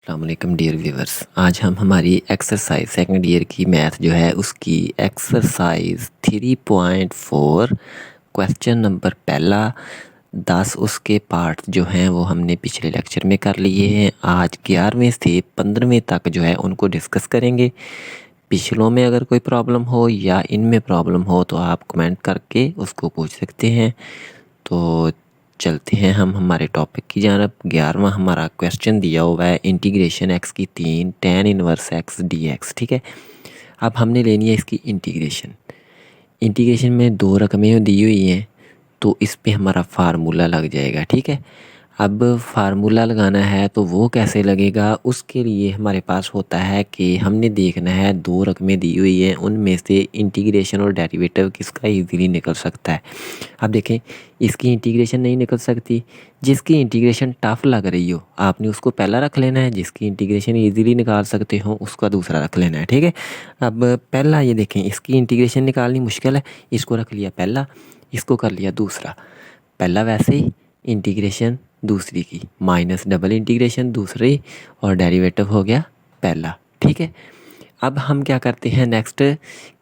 अस्सलामुअलैकुम dear viewers. आज हम हमारी एक्सरसाइज सेकंड ईयर की मैथ जो है उसकी एक्सरसाइज 3.4 क्वेश्चन नंबर पहला 10 उसके पार्ट जो हैं वो हमने पिछले लेक्चर में कर लिए हैं। आज 11वें से 15वें तक जो है उनको डिस्कस करेंगे। पिछलों में अगर कोई प्रॉब्लम हो या इनमें प्रॉब्लम हो तो आप कमेंट करके उसको पूछ सकते हैं। तो चलते हैं हम हमारे टॉपिक की जानब। 11वां हमारा क्वेश्चन दिया हुआ है इंटीग्रेशन एक्स की 3 tan inverse x D x. ठीक है, अब हमने लेनी है इसकी इंटीग्रेशन। इंटीग्रेशन में दो रकमें दी हुई हैं तो इस पे हमारा फार्मूला लग जाएगा। ठीक है, अब फार्मूला लगाना है तो वो कैसे लगेगा, उसके लिए हमारे पास होता है कि हमने देखना है दो रकमें दी हुई हैं उनमें से इंटीग्रेशन और डेरिवेटिव किसका इजीली निकल सकता है। अब देखें, इसकी इंटीग्रेशन नहीं निकल सकती। जिसकी इंटीग्रेशन टफ लग रही हो आपने उसको पहला रख लेना है, जिसकी इंटीग्रेशन इजीली निकाल सकते हो उसका दूसरा रख लेना है। ठीक है, अब पहला ये देखें, इसकी इंटीग्रेशन निकालनी मुश्किल है, इसको रख लिया पहला, इसको कर लिया दूसरा। पहला वैसे ही इंटीग्रेशन दूसरी की माइनस डबल इंटीग्रेशन दूसरी और डेरिवेटिव हो गया पहला। ठीक है, अब हम क्या करते हैं नेक्स्ट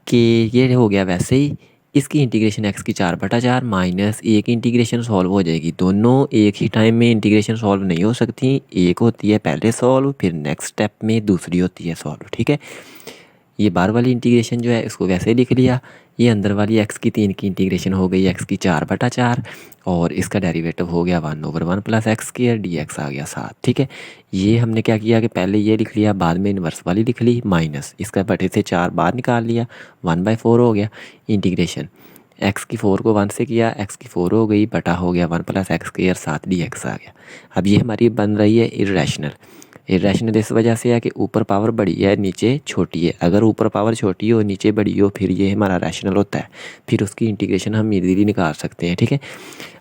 कि ये हो गया वैसे ही, इसकी इंटीग्रेशन एक्स की 4/4 माइनस एक इंटीग्रेशन सॉल्व हो जाएगी। दोनों एक ही टाइम में इंटीग्रेशन सॉल्व नहीं हो सकती, एक होती है पहले सॉल्व फिर नेक्स्ट स्टेप में दूसरी होती है सॉल्व। ठीक है, ये बाहर वाली इंटीग्रेशन जो है इसको वैसे लिख लिया। ये अंदर वाली एक्स की 3 की इंटीग्रेशन हो गई एक्स की 4/4 और इसका डेरिवेटिव हो गया 1/1 plus x square d x आ गया 7। ठीक है, ये हमने क्या किया कि पहले ये लिख लिया बाद में इन्वर्स वाली लिख ली, माइनस इसका बटे से 4 बाहर निकाल लिया, 1/4 हो गया। इंटीग्रेशन एक्स की 4 को 1 से किया, एक्स की 4 हो गई, बटा हो गया 1 plus x square 7 d x आ गया। अब ये हमारी बन रही है इर्रेशनल। इरेशनल इस वजह से है कि ऊपर पावर बड़ी है नीचे छोटी है। अगर ऊपर पावर छोटी हो नीचे बड़ी हो फिर ये हमारा रैशनल होता है, फिर उसकी इंटीग्रेशन हम इजीली निकाल सकते हैं। ठीक है,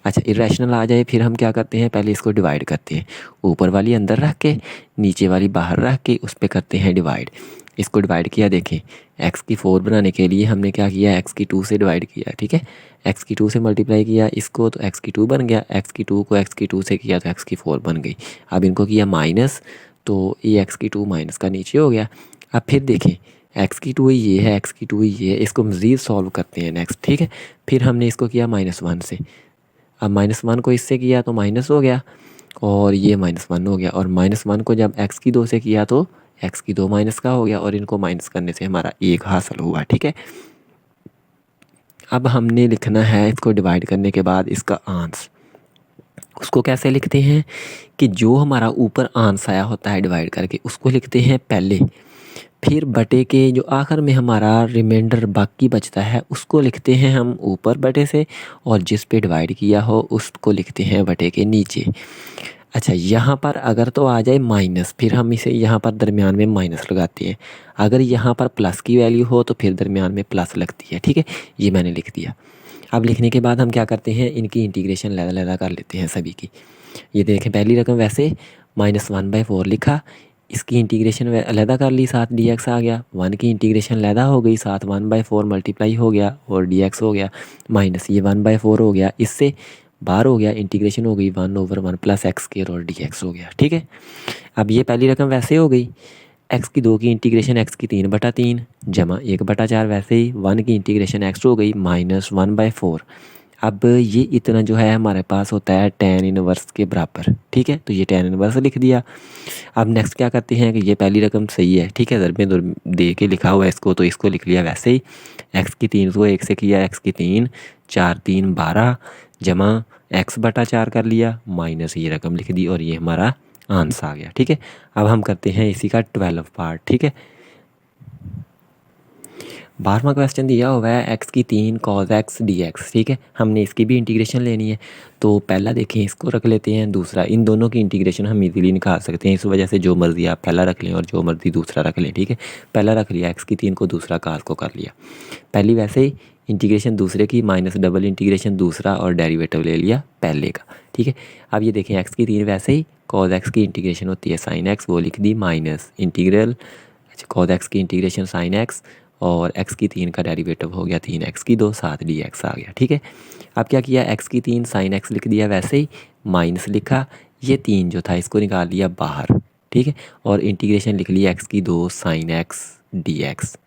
अच्छा इरेशनल आ जाए फिर हम क्या करते हैं, पहले इसको डिवाइड करते हैं, ऊपर वाली अंदर रख के नीचे वाली बाहर रख के उस पर करते हैं डिवाइड। इसको डिवाइड किया, देखें एक्स की 4 बनाने के लिए हमने क्या किया, एक्स की 2 से डिवाइड किया। ठीक है, एक्स की 2 से मल्टीप्लाई किया इसको तो एक्स की 2 बन गया, एक्स की 2 को एक्स की 2 से किया तो एक्स की 4 बन गई। अब इनको किया माइनस तो ये एक्स की 2 माइनस का नीचे हो गया। अब फिर देखें एक्स की 2 ये है, एक्स की 2 ये है, इसको मज़ीद सॉल्व करते हैं नेक्स्ट। ठीक है, फिर हमने इसको किया -1 से, अब -1 को इससे किया तो माइनस हो गया और ये -1 हो गया, और -1 को जब एक्स की 2 से किया तो एक्स की 2 माइनस का हो गया और इनको माइनस करने से हमारा 1 हासिल हुआ। ठीक है, अब हमने लिखना है इसको डिवाइड करने के बाद इसका आंस। उसको कैसे लिखते हैं कि जो हमारा ऊपर आंस आया होता है डिवाइड करके उसको लिखते हैं पहले, फिर बटे के जो आखिर में हमारा रिमाइंडर बाकी बचता है उसको लिखते हैं हम ऊपर बटे से, और जिस पे डिवाइड किया हो उसको लिखते हैं बटे के नीचे। अच्छा, यहाँ पर अगर तो आ जाए माइनस फिर हम इसे यहाँ पर दरमियान में माइनस लगाते हैं, अगर यहाँ पर प्लस की वैल्यू हो तो फिर दरमियान में प्लस लगती है। ठीक है, ये मैंने लिख दिया। अब लिखने के बाद हम क्या करते हैं, इनकी इंटीग्रेशन लैदा कर लेते हैं सभी की। ये देखें पहली रकम वैसे -1/4 लिखा, इसकी इंटीग्रेशन अलहदा कर ली, 7 डी एक्स आ गया। 1 की इंटीग्रेशन अलहदा हो गई, 7 1/4 मल्टीप्लाई हो गया और डी एक्स हो गया, माइनस ये 1/4 हो गया, इससे बाहर हो गया, इंटीग्रेशन हो गई 1/1 प्लस एक्स स्क्वायर और डी एक्स हो गया। ठीक है, अब ये पहली रकम वैसे हो गई, एक्स की 2 की इंटीग्रेशन एक्स की 3/3 जमा 1/4 वैसे ही, 1 की इंटीग्रेशन एक्स हो गई -1/4। अब ये इतना जो है हमारे पास होता है tan इनवर्स के बराबर। ठीक है, तो ये tan इनवर्स लिख दिया। अब नेक्स्ट क्या करते हैं कि ये पहली रकम सही है, ठीक है, दरमियान दे के लिखा हुआ है इसको, तो इसको लिख लिया वैसे ही, एक्स की 3 को 1 से किया, एक्स की 3 4 3 12 जमा x/4 कर लिया, माइनस ये रकम लिख दी और ये हमारा आंसर आ गया। ठीक है, अब हम करते हैं इसी का 12 पार्ट। ठीक है, 12वां क्वेश्चन दिया हुआ है एक्स की 3 cos x dx। ठीक है, हमने इसकी भी इंटीग्रेशन लेनी है, तो पहला देखें इसको रख लेते हैं, दूसरा, इन दोनों की इंटीग्रेशन हम इजीली निकाल सकते हैं, इस वजह से जो मर्ज़ी आप पहला रख लें और जो मर्ज़ी दूसरा रख लें। ठीक है, पहला रख लिया एक्स की 3 को, दूसरा cos को कर लिया, पहली वैसे ही इंटीग्रेशन दूसरे की माइनस डबल इंटीग्रेशन दूसरा और डेरिवेटिव ले लिया पहले का। ठीक है, अब ये देखें एक्स की 3 वैसे ही cos x की इंटीग्रेशन होती है sin x, वो लिख दी माइनस इंटीग्रल, अच्छा cos x की इंटीग्रेशन sin x और x की 3 का डेरिवेटिव हो गया 3x की 2 7 डी एक्स आ गया। ठीक है, अब क्या किया, x की 3 sin x लिख दिया वैसे ही, माइनस लिखा, ये 3 जो था इसको निकाल लिया बाहर, ठीक है। और इंटीग्रेशन लिख लिया एक्स की 2 साइन एक्स डी एक्स,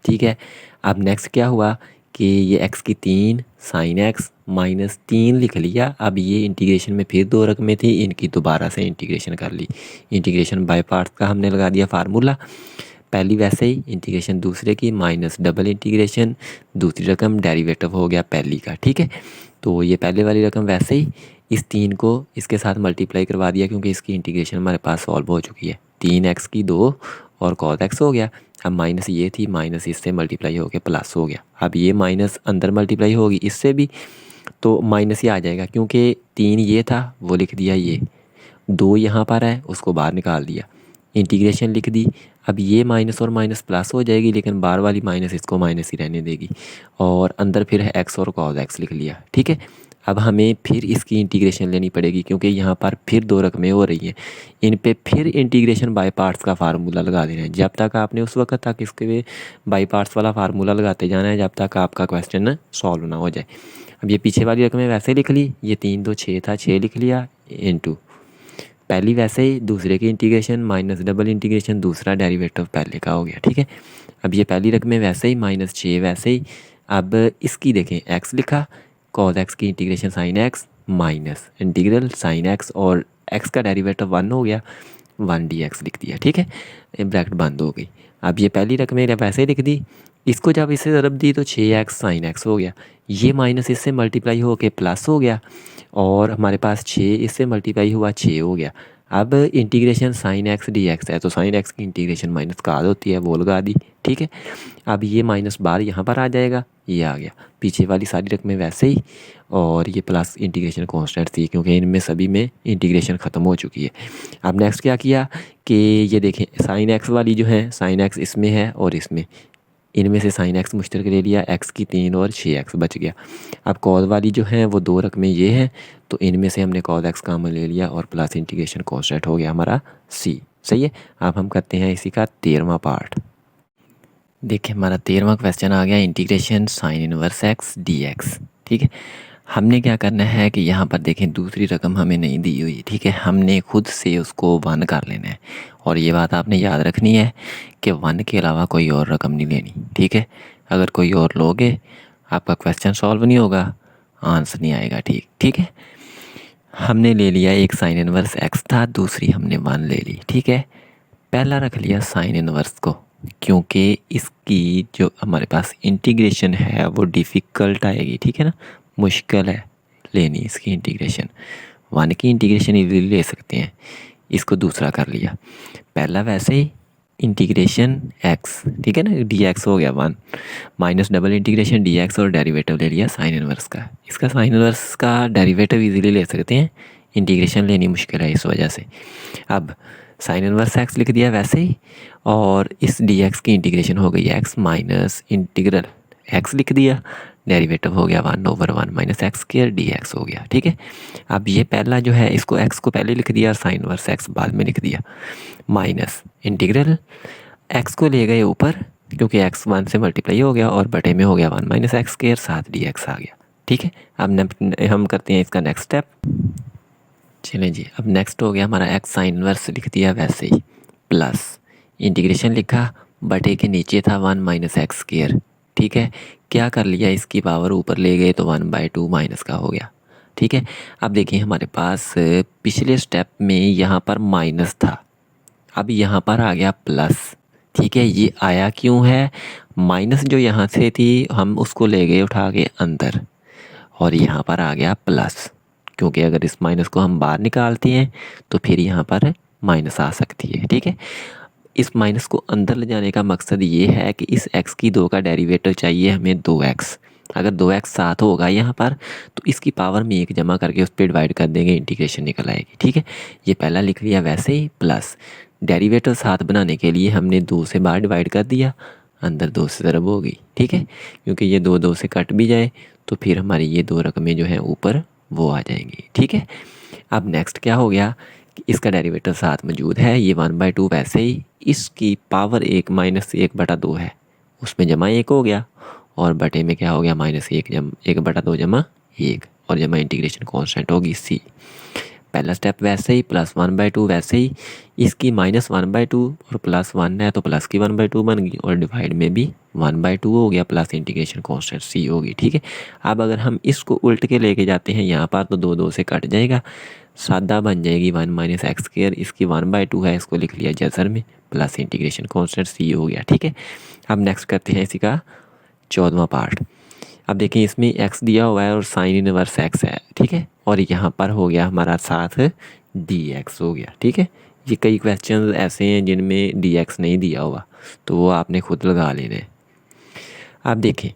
ठीक है। अब नेक्स्ट क्या हुआ कि ये एक्स की 3 साइन एक्स माइनस 3 लिख लिया। अब ये इंटीग्रेशन में फिर 2 रकमें थी, इनकी दोबारा से इंटीग्रेशन कर ली। इंटीग्रेशन बाय पार्ट्स का हमने लगा दिया फार्मूला, पहली वैसे ही इंटीग्रेशन दूसरे की माइनस डबल इंटीग्रेशन दूसरी रकम डेरिवेटिव हो गया पहली का, ठीक है। तो ये पहले वाली रकम वैसे ही इस 3 को इसके साथ मल्टीप्लाई करवा दिया क्योंकि इसकी इंटीग्रेशन हमारे पास सॉल्व हो चुकी है। 3x की 2 और cos x हो गया। अब माइनस ये थी, माइनस इससे मल्टीप्लाई हो गया प्लस हो गया। अब ये माइनस अंदर मल्टीप्लाई होगी इससे भी, तो माइनस ही आ जाएगा क्योंकि 3 ये था वो लिख दिया, ये 2 यहाँ पर है उसको बाहर निकाल दिया, इंटीग्रेशन लिख दी। अब ये माइनस और माइनस प्लस हो जाएगी, लेकिन बार वाली माइनस इसको माइनस ही रहने देगी, और अंदर फिर है एक्स और cos x लिख लिया, ठीक है। अब हमें फिर इसकी इंटीग्रेशन लेनी पड़ेगी क्योंकि यहाँ पर फिर 2 रकमें हो रही हैं, इन पे फिर इंटीग्रेशन बाय पार्ट्स का फार्मूला लगा देना है। जब तक आपने उस वक्त तक इसके बाय पार्ट्स वाला फार्मूला लगाते जाना है जब तक आपका क्वेश्चन सॉल्व ना हो जाए। अब ये पीछे वाली रकमें वैसे लिख ली, ये 3 2 6 था, 6 लिख लिया इनटू पहली वैसे ही दूसरे की इंटीग्रेशन माइनस डबल इंटीग्रेशन दूसरा डेरिवेटिव पहले का हो गया, ठीक है। अब ये पहली रकमें वैसे ही माइनस 6 वैसे ही। अब इसकी देखें एक्स लिखा, cos x की integration sine x minus integral sine x और एक्स का डेरिवेटिव 1 हो गया, 1 dx लिख दिया, ठीक है। ब्रैकेट बंद हो गई। अब ये पहली रकमें वैसे ही लिख दी, इसको जब इसे ज़रब दी तो 6x साइन एक्स हो गया, ये माइनस इससे मल्टीप्लाई हो के प्लस हो गया, और हमारे पास 6 इससे मल्टीप्लाई हुआ 6 हो गया। अब integration sine x D x है तो साइन एक्स की इंटीग्रेशन माइनस का आध होती है वो लगा दी, ठीक है। अब ये माइनस बार यहाँ पर आ जाएगा, ये आ गया, पीछे वाली सारी रकमें वैसे ही, और ये प्लस इंटीग्रेशन कॉन्स्टेंट थी क्योंकि इनमें सभी में इंटीग्रेशन ख़त्म हो चुकी है। अब नेक्स्ट क्या किया कि ये देखें साइन एक्स वाली जो है, साइन एक्स इसमें है और इसमें, इनमें से साइन एक्स मुश्तरक ले लिया, एक्स की 3 और 6x बच गया। अब कॉस वाली जो है वो 2 रकमें ये हैं, तो इनमें से हमने cos x कामन ले लिया और प्लस इंटीग्रेशन कॉन्स्टेंट हो गया हमारा c, सही है। अब हम करते हैं इसी का 13वां पार्ट। देखिए हमारा 13वां क्वेश्चन आ गया, integration sine inverse x dx, ठीक है। हमने क्या करना है कि यहाँ पर देखें दूसरी रकम हमें नहीं दी हुई, ठीक है, हमने खुद से उसको 1 कर लेना है, और ये बात आपने याद रखनी है कि 1 के अलावा कोई और रकम नहीं लेनी, ठीक है। अगर कोई और लोगे आपका क्वेश्चन सॉल्व नहीं होगा, आंसर नहीं आएगा, ठीक है। हमने ले लिया एक साइन इनवर्स x था, दूसरी हमने 1 ले ली, ठीक है। पहला रख लिया साइन इनवर्स को क्योंकि इसकी जो हमारे पास इंटीग्रेशन है वो डिफ़िकल्ट आएगी, ठीक है ना, मुश्किल है लेनी इसकी इंटीग्रेशन। 1 की इंटीग्रेशन इजीली ले सकते हैं, इसको दूसरा कर लिया। पहला वैसे ही इंटीग्रेशन x, ठीक है ना, dx हो गया 1 माइनस डबल इंटीग्रेशन dx और डेरिवेटिव ले लिया साइन इनवर्स का। इसका साइन इनवर्स का डेरिवेटिव इजीली ले सकते हैं, इंटीग्रेशन लेनी मुश्किल है इस वजह से। अब साइन इनवर्स x लिख दिया वैसे ही, और इस dx की इंटीग्रेशन हो गई x माइनस इंटीग्रल x लिख दिया, डेरिवेटिव हो गया 1/1 माइनस एक्स स्क्वायर dx हो गया, ठीक है। अब ये पहला जो है इसको x को पहले लिख दिया और साइन इनवर्स x बाद में लिख दिया, माइनस इंटीग्रल x को ले गए ऊपर क्योंकि x 1 से मल्टीप्लाई हो गया और बटे में हो गया 1 माइनस एक्स स्क्वायर साथ dx आ गया, ठीक है। अब हम करते हैं इसका नेक्स्ट स्टेप। चलें जी, अब नेक्स्ट हो गया हमारा x साइन इनवर्स लिख दिया वैसे ही, प्लस इंटीग्रेशन लिखा, बटे के नीचे था 1 माइनस एक्स स्क्वायर, ठीक है। क्या कर लिया, इसकी पावर ऊपर ले गए तो 1/2 माइनस का हो गया, ठीक है। अब देखिए हमारे पास पिछले स्टेप में यहाँ पर माइनस था, अब यहाँ पर आ गया प्लस, ठीक है। ये आया क्यों है, माइनस जो यहाँ से थी हम उसको ले गए उठा के अंदर, और यहाँ पर आ गया प्लस, क्योंकि अगर इस माइनस को हम बाहर निकालते हैं तो फिर यहाँ पर माइनस आ सकती है, ठीक है। इस माइनस को अंदर ले जाने का मकसद ये है कि इस x की 2 का डेरिवेटिव चाहिए हमें 2x, अगर 2x साथ होगा यहाँ पर तो इसकी पावर में 1 जमा करके उस पर डिवाइड कर देंगे, इंटीग्रेशन निकल आएगी, ठीक है। ये पहला लिख लिया वैसे ही, प्लस डेरिवेटिव साथ बनाने के लिए हमने 2 से बाहर डिवाइड कर दिया, अंदर 2 से ज़रब हो गई, ठीक है, क्योंकि ये 2 2 से कट भी जाए तो फिर हमारी ये 2 रकमें जो हैं ऊपर वो आ जाएंगी, ठीक है। अब नेक्स्ट क्या हो गया कि इसका डेरिवेटिव साथ मौजूद है, ये 1/2 वैसे ही, इसकी पावर 1 माइनस 1/2 है, उसमें जमा 1 हो गया, और बटे में क्या हो गया -1 1/2 जमा 1, और जमा इंटीग्रेशन कांस्टेंट होगी c, पहला स्टेप वैसे ही, +1/2 वैसे ही, इसकी -1/2 और +1 है तो प्लस की 1/2 बन गई, और डिवाइड में भी 1/2 हो गया, प्लस इंटीग्रेशन कांस्टेंट c होगी। ठीक है, अब अगर हम इसको उल्ट के लेके जाते हैं यहाँ पर तो 2 2 से कट जाएगा, सादा बन जाएगी 1 - x², इसकी 1/2 है, इसको लिख लिया जजर में, प्लस इंटीग्रेशन कांस्टेंट c हो गया। ठीक है, अब नेक्स्ट करते हैं इसी का 14वां पार्ट। अब देखें इसमें x दिया हुआ है और साइन इनवर्स x है। ठीक है, और यहाँ पर हो गया हमारा साथ dx हो गया। ठीक है, ये कई क्वेश्चन ऐसे हैं जिनमें dx नहीं दिया हुआ, तो वो आपने खुद लगा लेना है। अब देखें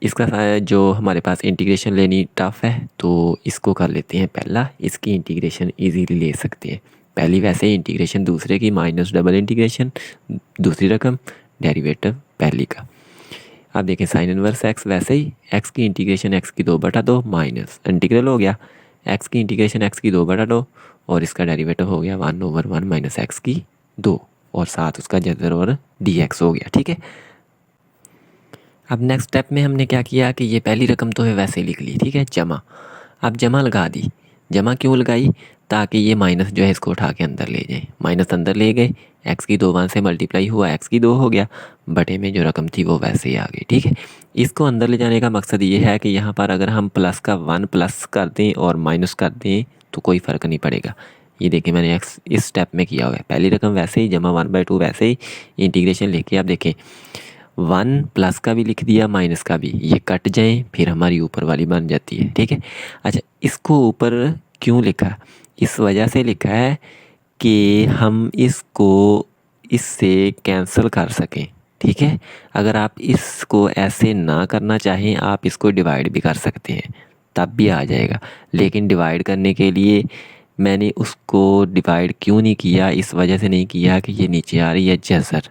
इसका जो हमारे पास इंटीग्रेशन लेनी टफ है, तो इसको कर लेते हैं पहला, इसकी इंटीग्रेशन इजीली ले सकते हैं। पहली वैसे इंटीग्रेशन, दूसरे की माइनस डबल इंटीग्रेशन, दूसरी रकम डेरिवेटिव पहली का। अब देखें साइन इनवर्स x वैसे ही, x की इंटीग्रेशन x की 2/2 माइनस इंटीग्रल हो गया x की इंटीग्रेशन x की 2/2, और इसका डेरिवेटिव हो गया 1/1 - x की 2, और साथ उसका जजर और dx हो गया। ठीक है, अब नेक्स्ट स्टेप में हमने क्या किया कि ये पहली रकम तो है वैसे ही लिख ली। ठीक है, जमा, अब जमा लगा दी। जमा क्यों लगाई? ताकि ये माइनस जो है इसको उठा के अंदर ले जाए, माइनस अंदर ले गए, x की 2 1 से मल्टीप्लाई हुआ, x की 2 हो गया, बटे में जो रकम थी वो वैसे ही आ गई। ठीक है, इसको अंदर ले जाने का मकसद ये है कि यहाँ पर अगर हम प्लस का 1 प्लस कर दें और माइनस कर दें तो कोई फ़र्क नहीं पड़ेगा। ये देखिए मैंने x इस स्टेप में किया हुआ है, पहली रकम वैसे ही, जमा 1/2 वैसे ही, इंटीग्रेशन लेके आप देखें 1 प्लस का भी लिख दिया, माइनस का भी, ये कट जाएं फिर हमारी ऊपर वाली बन जाती है। ठीक है, अच्छा इसको ऊपर क्यों लिखा? इस वजह से लिखा है कि हम इसको इससे कैंसिल कर सकें। ठीक है, अगर आप इसको ऐसे ना करना चाहें, आप इसको डिवाइड भी कर सकते हैं, तब भी आ जाएगा। लेकिन डिवाइड करने के लिए मैंने उसको डिवाइड क्यों नहीं किया, इस वजह से नहीं किया कि ये नीचे आ रही है जज़र।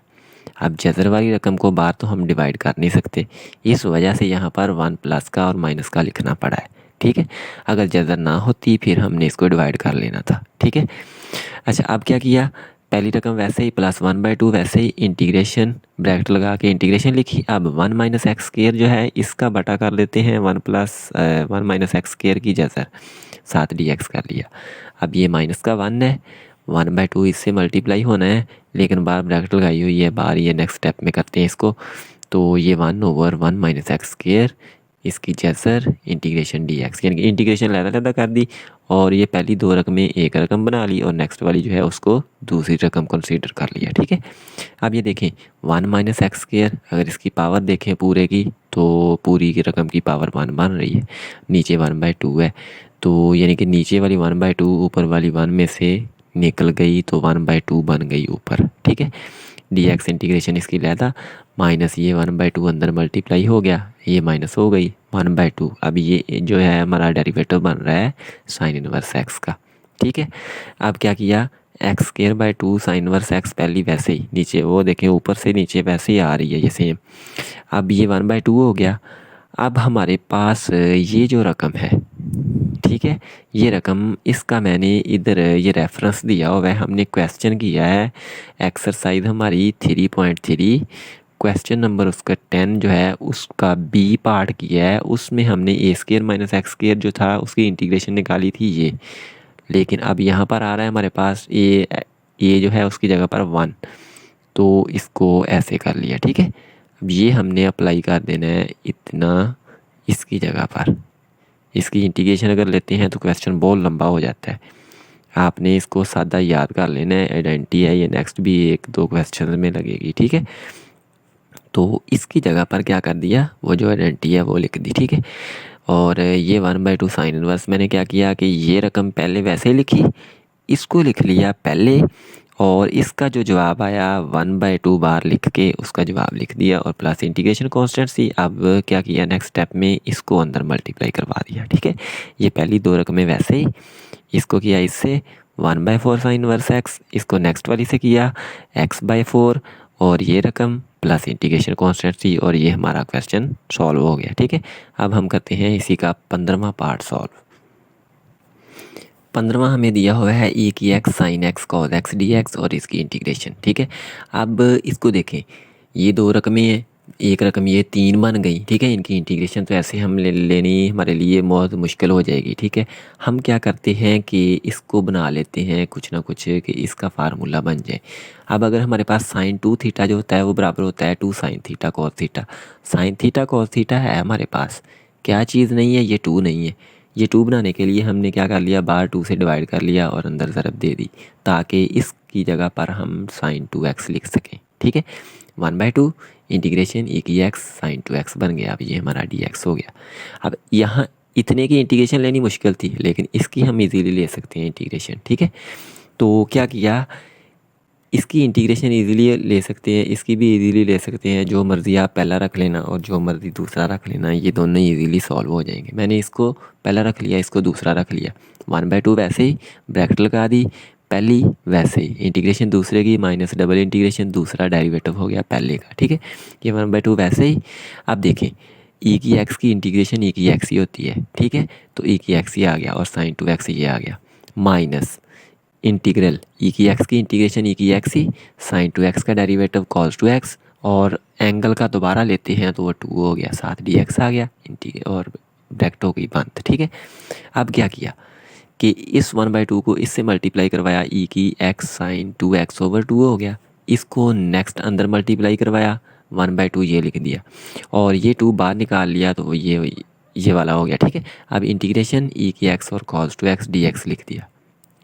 अब जज़र वाली रकम को बाहर तो हम डिवाइड कर नहीं सकते, इस वजह से यहाँ पर 1 प्लस का और माइनस का लिखना पड़ा है। ठीक है, अगर जज़र ना होती फिर हमने इसको डिवाइड कर लेना था। ठीक है, अच्छा अब क्या किया, पहली रकम वैसे ही, +1/2 वैसे ही, इंटीग्रेशन ब्रैकेट लगा के इंटीग्रेशन लिखी। अब 1 - x² जो है इसका बटा कर लेते हैं 1 - x² की जज़र, साथ dx कर लिया। अब ये माइनस का 1 है, 1/2 इससे मल्टीप्लाई होना है, लेकिन बाहर ब्रैकेट लगाई हुई है बाहर, ये नेक्स्ट स्टेप में करते हैं इसको। तो ये 1/1 - x², इसकी जज़र इंटीग्रेशन dx, यानी कि इंटीग्रेशन लैदा कर दी, और ये पहली 2 रकमें एक रकम बना ली, और नेक्स्ट वाली जो है उसको दूसरी रकम कंसीडर कर लिया। ठीक है, अब ये देखें 1 - x², अगर इसकी पावर देखें पूरे की तो पूरी की रकम की पावर 1 बन रही है, नीचे 1/2 है, तो यानी कि नीचे वाली 1/2 ऊपर वाली 1 में से निकल गई तो 1/2 बन गई ऊपर। ठीक है, dx इंटीग्रेशन इसकी लैदा, माइनस ये 1/2 अंदर मल्टीप्लाई हो गया, ये माइनस हो गई 1/2। अब ये जो है हमारा डेरिवेटिव बन रहा है साइन इनवर्स x का। ठीक है, अब क्या किया, x² साइन इनवर्स x पहली वैसे ही, नीचे वो देखें ऊपर से नीचे वैसे ही आ रही है ये सेम। अब ये 1/2 हो गया। अब हमारे पास ये जो रकम है, ठीक है, ये रकम, इसका मैंने इधर ये रेफरेंस दिया हुआ है, हमने क्वेश्चन किया है एक्सरसाइज हमारी 3.3, क्वेश्चन नंबर उसका 10 जो है उसका बी पार्ट किया है, उसमें हमने a² - x² जो था उसकी इंटीग्रेशन निकाली थी ये। लेकिन अब यहाँ पर आ रहा है हमारे पास ए जो है उसकी जगह पर 1, तो इसको ऐसे कर लिया। ठीक है, अब ये हमने अप्लाई कर देना है इतना इसकी जगह पर, इसकी इंटीग्रेशन अगर लेते हैं तो क्वेश्चन बहुत लंबा हो जाता है, आपने इसको सादा याद कर लेना है। आइडेंटिटी है ये, नेक्स्ट भी 1 2 क्वेश्चन में लगेगी। ठीक है, तो इसकी जगह पर क्या कर दिया, वो जो आइडेंटिटी है वो लिख दी। ठीक है, और ये 1/2 साइन इनवर्स मैंने क्या किया कि ये रकम पहले वैसे ही लिखी, इसको लिख लिया पहले, और इसका जो जवाब आया 1/2 बार लिख के उसका जवाब लिख दिया, और प्लस इंटीग्रेशन कांस्टेंट सी। अब क्या किया, नेक्स्ट स्टेप में इसको अंदर मल्टीप्लाई करवा दिया। ठीक है, ये पहली 2 रकमें वैसे ही, इसको किया इससे 1/4 साइन इनवर्स x, इसको नेक्स्ट वाली से किया x/4, और ये रकम प्लस इंटीग्रेशन कांस्टेंट सी, और ये हमारा क्वेश्चन सॉल्व हो गया। ठीक है, अब हम करते हैं इसी का 15वां पार्ट सॉल्व। 15वां हमें दिया हुआ है e की x sine x cos x dx और इसकी इंटीग्रेशन। ठीक है, अब इसको देखें, ये 2 रकमें हैं, एक रकम ये 3 बन गई, ठीक है। इनकी इंटीग्रेशन तो ऐसे हम लेनी हमारे लिए बहुत मुश्किल हो जाएगी, ठीक है। हम क्या करते हैं कि इसको बना लेते हैं कुछ ना कुछ कि इसका फार्मूला बन जाए। अब अगर हमारे पास साइन 2 थीटा जो होता है वो बराबर होता है 2 sine theta cos theta. Sine theta cos theta है हमारे पास, क्या चीज़ नहीं है, ये 2 नहीं है। ये 2 बनाने के लिए हमने क्या कर लिया, बाहर 2 से डिवाइड कर लिया और अंदर ज़रब दे दी, ताकि इसकी जगह पर हम साइन 2x लिख सकें, ठीक है। 1/2 इंटीग्रेशन e की x साइन 2x बन गया। अब ये हमारा dx हो गया। अब यहाँ इतने की इंटीग्रेशन लेनी मुश्किल थी, लेकिन इसकी हम इजीली ले सकते हैं इंटीग्रेशन, ठीक है। तो क्या किया, इसकी इंटीग्रेशन इजीली ले सकते हैं, इसकी भी इजीली ले सकते हैं। जो मर्ज़ी आप पहला रख लेना और जो मर्ज़ी दूसरा रख लेना, ये दोनों इजीली सॉल्व हो जाएंगे। मैंने इसको पहला रख लिया, इसको दूसरा रख लिया। 1/2 वैसे ही ब्रैकेट लगा दी, पहली वैसे ही इंटीग्रेशन दूसरे की माइनस डबल इंटीग्रेशन दूसरा डेरिवेटिव हो गया पहले का, ठीक है। ये 1/2 वैसे ही। अब देखें e की x की इंटीग्रेशन e की x ही होती है, ठीक है। तो e की x ही आ गया और साइन 2x ये आ गया, माइनस इंटीग्रल e की x की इंटीग्रेशन e की x ही, साइन 2x का डेरिवेटिव कॉस 2x, और एंगल का दोबारा लेते हैं तो वो 2 हो गया, साथ dx आ गया और ब्रैकेट हो गई बंद, ठीक है। अब क्या किया कि इस 1/2 को इससे मल्टीप्लाई करवाया, e की x साइन 2x/2 हो गया। इसको नेक्स्ट अंदर मल्टीप्लाई करवाया, 1/2 ये लिख दिया और ये 2 बाहर निकाल लिया तो ये वाला हो गया, ठीक है। अब इंटीग्रेशन e की x और cos 2x dx लिख दिया,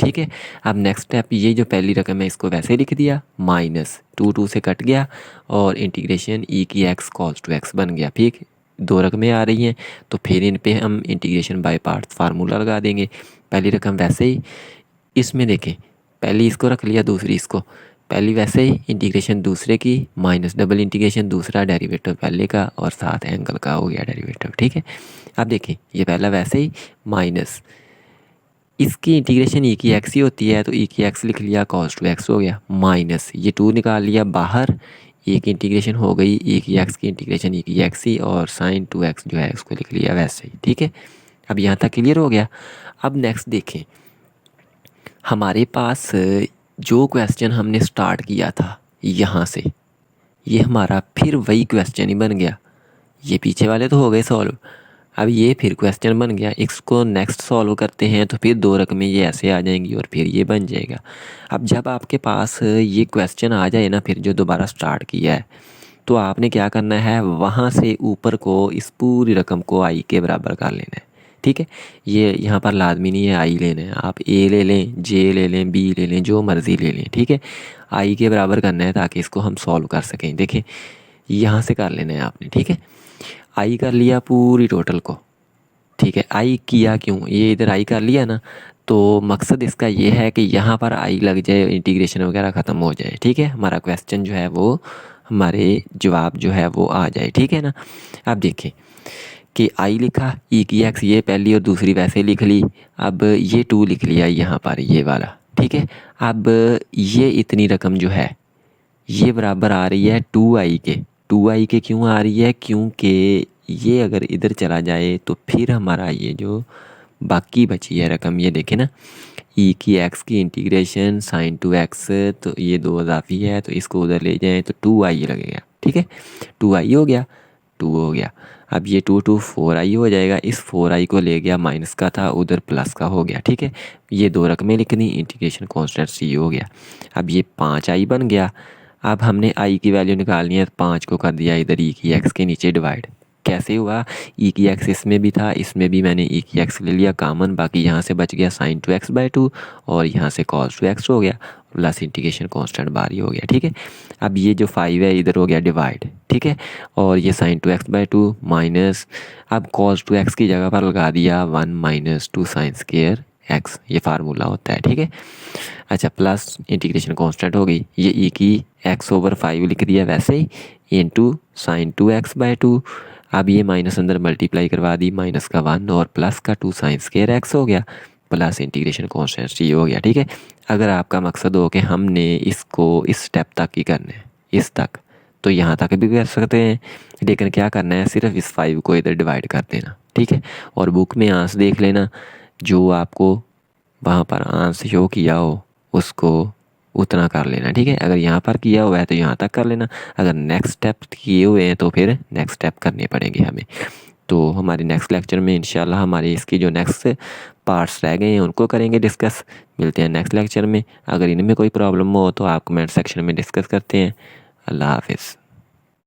ठीक है। अब नेक्स्ट स्टेप, ये जो पहली रकम है इसको वैसे लिख दिया, माइनस 2 से कट गया और इंटीग्रेशन e की x cos 2x बन गया, ठीक। 2 रकमें आ रही हैं तो फिर इन पे हम इंटीग्रेशन बाय पार्ट्स फार्मूला लगा देंगे। पहली रकम वैसे ही, इसमें देखें पहली इसको रख लिया दूसरी इसको, पहली वैसे ही इंटीग्रेशन दूसरे की माइनस डबल इंटीग्रेशन दूसरा डेरिवेटिव पहले का और साथ एंगल का हो गया डेरिवेटिव, ठीक है। अब देखें ये पहला वैसे ही माइनस इसकी इंटीग्रेशन e की x ही होती है तो e की x लिख लिया, cos 2x हो गया, माइनस ये 2 निकाल लिया बाहर, e की इंटीग्रेशन हो गई e की x की इंटीग्रेशन e की x ही और साइन 2x जो है उसको लिख लिया वैसे ही, ठीक है। अब यहाँ तक क्लियर हो गया। अब नेक्स्ट देखें, हमारे पास जो क्वेश्चन हमने स्टार्ट किया था यहाँ से, ये हमारा फिर वही क्वेश्चन ही बन गया। ये पीछे वाले तो हो गए सॉल्व, अब ये फिर क्वेश्चन बन गया। इसको नेक्स्ट सॉल्व करते हैं तो फिर 2 रकमें ये ऐसे आ जाएंगी और फिर ये बन जाएगा। अब जब आपके पास ये क्वेश्चन आ जाए ना, फिर जो दोबारा स्टार्ट किया है, तो आपने क्या करना है, वहाँ से ऊपर को इस पूरी रकम को आई के बराबर कर लेना है, ठीक है। ये यहाँ पर लाजमी नहीं है आई लेना है, आप ए ले लें, जे ले लें, बी ले लें, जो मर्ज़ी ले लें, ठीक है। आई के बराबर करना है ताकि इसको हम सॉल्व कर सकें। देखें यहाँ से कर लेना है आपने, ठीक है। आई कर लिया पूरी टोटल को, ठीक है। आई किया क्यों, ये इधर आई कर लिया ना, तो मकसद इसका ये है कि यहाँ पर आई लग जाए, इंटीग्रेशन वगैरह ख़त्म हो जाए, ठीक है। हमारा क्वेश्चन जो है वो, हमारे जवाब जो है वो आ जाए, ठीक है ना। अब देखें कि आई लिखा, ई की एक्स ये पहली और दूसरी वैसे लिख ली, अब ये 2 लिख लिया यहाँ पर ये वाला, ठीक है। अब ये इतनी रकम जो है ये बराबर आ रही है 2i के। 2i के क्यों आ रही है, क्योंकि ये अगर इधर चला जाए तो फिर हमारा ये जो बाकी बची है रकम, ये देखें ना, e की x की इंटीग्रेशन साइन 2x, तो ये 2 इजाफी है तो इसको उधर ले जाएं तो 2i लगेगा, ठीक है। 2i हो गया, 2 हो गया। अब ये 2 4i हो जाएगा, इस 4i को ले गया, माइनस का था उधर प्लस का हो गया, ठीक है। ये 2 रकमें लिखनी, इंटीग्रेशन कॉन्स्टेंट c हो गया। अब ये 5i बन गया। अब हमने i की वैल्यू निकालनी है, 5 को कर दिया इधर e की x के नीचे डिवाइड। कैसे हुआ, e की x इसमें भी था, इसमें भी मैंने e की x ले लिया कामन, बाकी यहाँ से बच गया साइन 2x/2 और यहाँ से cos 2x हो गया, प्लस इंटीग्रेशन कांस्टेंट बाहर ही हो गया, ठीक है। अब ये जो 5 है इधर हो गया डिवाइड, ठीक है, और ये साइन 2x/2 माइनस, अब cos 2x की जगह पर लगा दिया 1 - 2 साइन स्क्वायर x, ये फार्मूला होता है, ठीक है। अच्छा, प्लस इंटीग्रेशन कांस्टेंट हो गई, ये e की x/5 लिख दिया वैसे ही, इंटू साइन 2x/2। अब ये माइनस अंदर मल्टीप्लाई करवा दी, माइनस का 1 और प्लस का 2 साइन स्क्वायर x हो गया, प्लस इंटीग्रेशन कांस्टेंट c हो गया, ठीक है। अगर आपका मकसद हो कि हमने इसको इस स्टेप तक ही करना है, इस तक, तो यहाँ तक भी कर सकते हैं, लेकिन क्या करना है, सिर्फ इस 5 को इधर डिवाइड कर देना, ठीक है। और बुक में आंसर देख लेना, जो आपको वहाँ पर आंसर शो किया हो उसको उतना कर लेना, ठीक है। अगर यहाँ पर किया हुआ है तो यहाँ तक कर लेना, अगर नेक्स्ट स्टेप किए हुए हैं तो फिर नेक्स्ट स्टेप करने पड़ेंगे हमें। तो हमारे नेक्स्ट लेक्चर में इंशाल्लाह हमारी इसकी जो नेक्स्ट पार्ट्स रह गए हैं उनको करेंगे डिस्कस। मिलते हैं नेक्स्ट लेक्चर में। अगर इनमें कोई प्रॉब्लम हो तो आप कमेंट सेक्शन में डिस्कस करते हैं। अल्लाह हाफिज़।